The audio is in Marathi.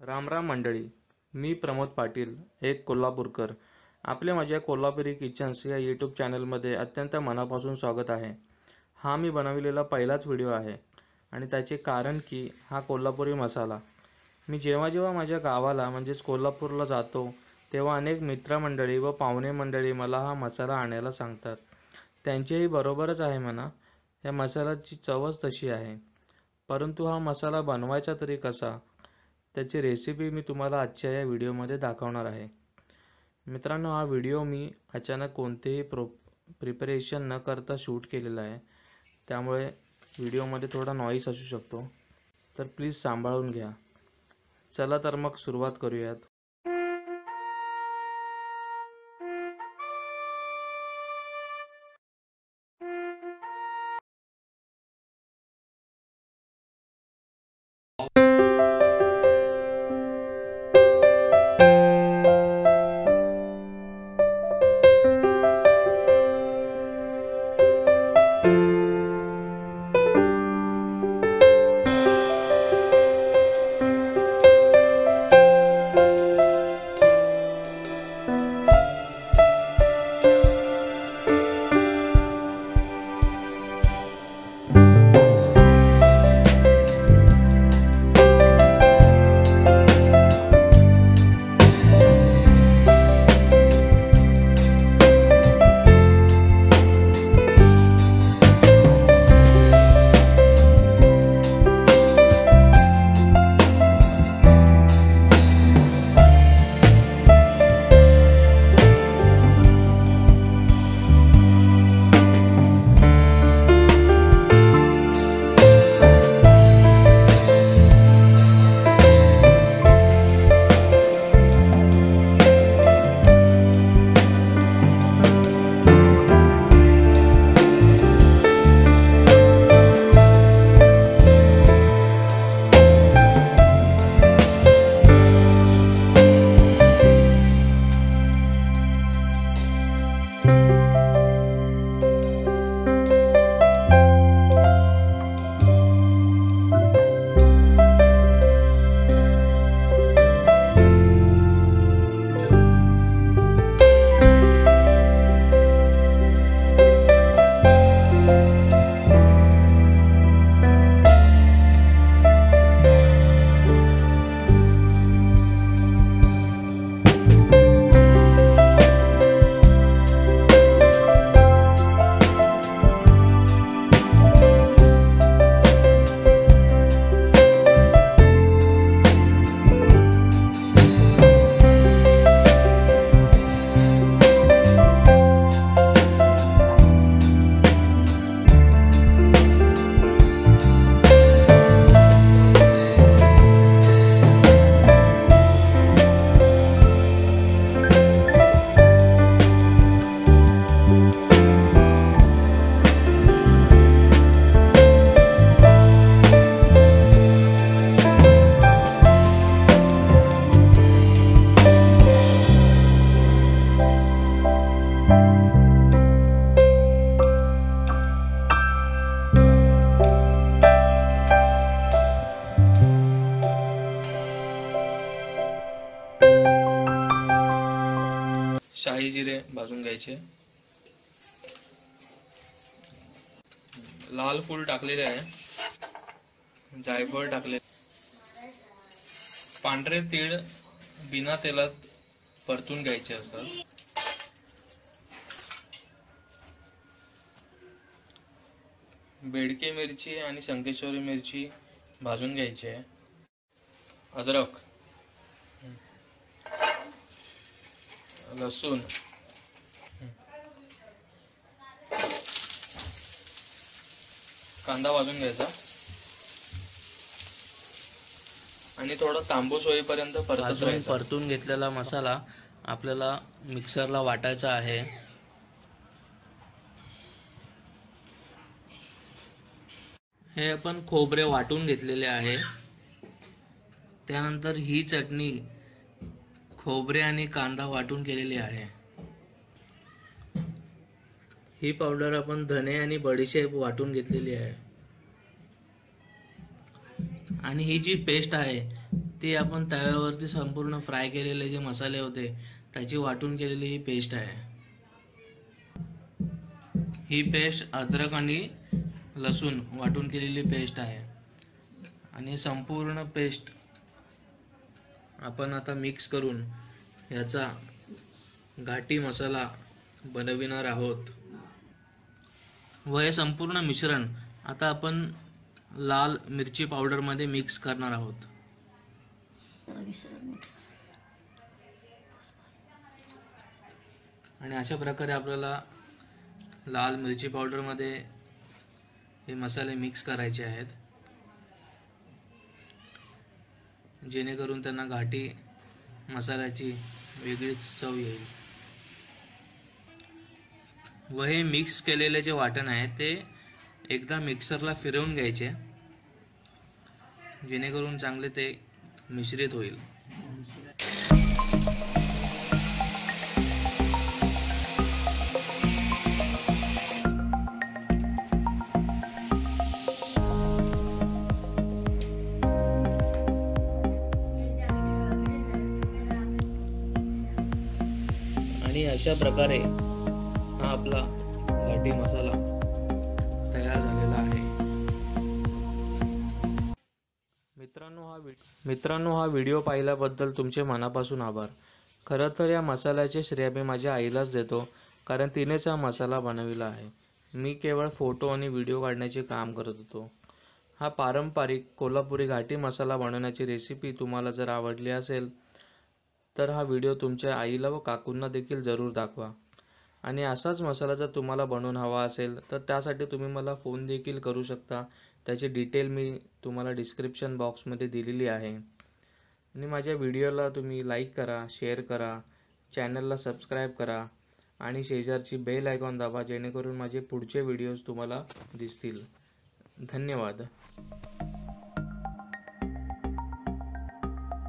राम राम मंडळी. मी प्रमोद पाटील, एक कोल्हापूरकर. आपले माझ्या कोल्हापुरी किचन्स या यूट्यूब चॅनलमध्ये अत्यंत मनापासून स्वागत आहे. हा मी बनविलेला पहिलाच व्हिडिओ आहे आणि त्याचे कारण की हा कोल्हापुरी मसाला. मी जेव्हा जेव्हा माझ्या गावाला म्हणजेच कोल्हापूरला जातो तेव्हा अनेक मित्रमंडळी व पाहुणे मंडळी मला हा मसाला आणायला सांगतात. त्यांचेही बरोबरच आहे म्हणा, या मसाल्याची चवच तशी आहे. परंतु हा मसाला बनवायचा तरी कसा, त्याची रेसिपी मी तुम्हाला आजच्या या व्हिडिओमध्ये दाखवणार आहे. मित्रांनो, हा व्हिडिओ मी अचानक कोणतेही प्रिपरेशन न करता शूट केलेला आहे, त्यामुळे व्हिडिओमध्ये थोडा नॉईस असू शकतो, तर प्लीज सांभाळून घ्या. चला तर मग सुरुवात करूयात. शाही जिरे भाजून घ्यायचे. लाल फूल टाकलेले आहे, जायफळ टाकले. पांढरे तीळ बिना तेलात परतून घ्यायचे असतात. बेडके मिरची आणि शंकेश्वरी मिरची भाजून घ्यायची आहे. अद्रक, लसूण, कांदा भाजून घ्यायचा आणि थोडं तांबूस होईपर्यंत परतून घेतलेला मसाला आपल्याला मिक्सरला वाटायचा आहे. हे आपण खोबरे वाटून घेतलेले आहे. त्यानंतर ही चटणी खोबरे आणि कांदा वाटून केलेली आहे. ही पावडर आपण धने आणि बडीशेप वाटून घेतलेली आहे. आणि ही जी पेस्ट आहे ती आपण तव्यावरती संपूर्ण फ्राय केलेले जे मसाले होते त्याची वाटून केलेली ही पेस्ट आहे. ही पेस्ट अद्रक आणि लसूण वाटून केलेली पेस्ट आहे आणि संपूर्ण पेस्ट आपण आता मिक्स करून याचा घाटी मसाला बनविणार आहोत. व हे संपूर्ण मिश्रण आता आपण लाल मिरची पावडर मध्ये मिक्स करणार आहोत. आणि अशा प्रकारे आपल्याला लाल मिरची पावडर मध्ये हे मसाले मिक्स करायचे आहेत, जेणेकरून त्यांना घाटी मसाल्याची वेगळीच चव येईल. व हे मिक्स केलेले जे वाटण आहे ते एकदा मिक्सरला फिरवून घ्यायचे, जेणेकरून चांगले ते मिश्रित होईल. आणि अशा प्रकारे हा आपला घाटी मसाला तयार झालेला आहे. मित्रांनो हा व्हिडिओ पाहिल्याबद्दल तुमचे मनापासून आभार. खरं तर या मसाल्याचे श्रेय मी माझ्या आईलाच देतो, कारण तिनेच हा मसाला बनविला आहे. मी केवळ फोटो आणि व्हिडिओ काढण्याचे काम करत होतो. हा पारंपरिक कोल्हापुरी घाटी मसाला बनवण्याची रेसिपी तुम्हाला जर आवडली असेल तर हा व्हिडिओ तुमच्या आईला व काकूंना देखील जरूर दाखवा. आणि असाच मसाला जर तुम्हाला बनवून हवा असेल तर त्यासाठी तुम्ही मला फोन देखील करू शकता. त्याची डिटेल मी तुम्हाला डिस्क्रिप्शन बॉक्समध्ये दिलेली आहे. आणि माझ्या व्हिडिओला तुम्ही लाईक करा, शेअर करा, चॅनलला सबस्क्राईब करा आणि शेजारची बेल आयकॉन दाबा, जेणेकरून माझे पुढचे व्हिडिओज तुम्हाला दिसतील. धन्यवाद.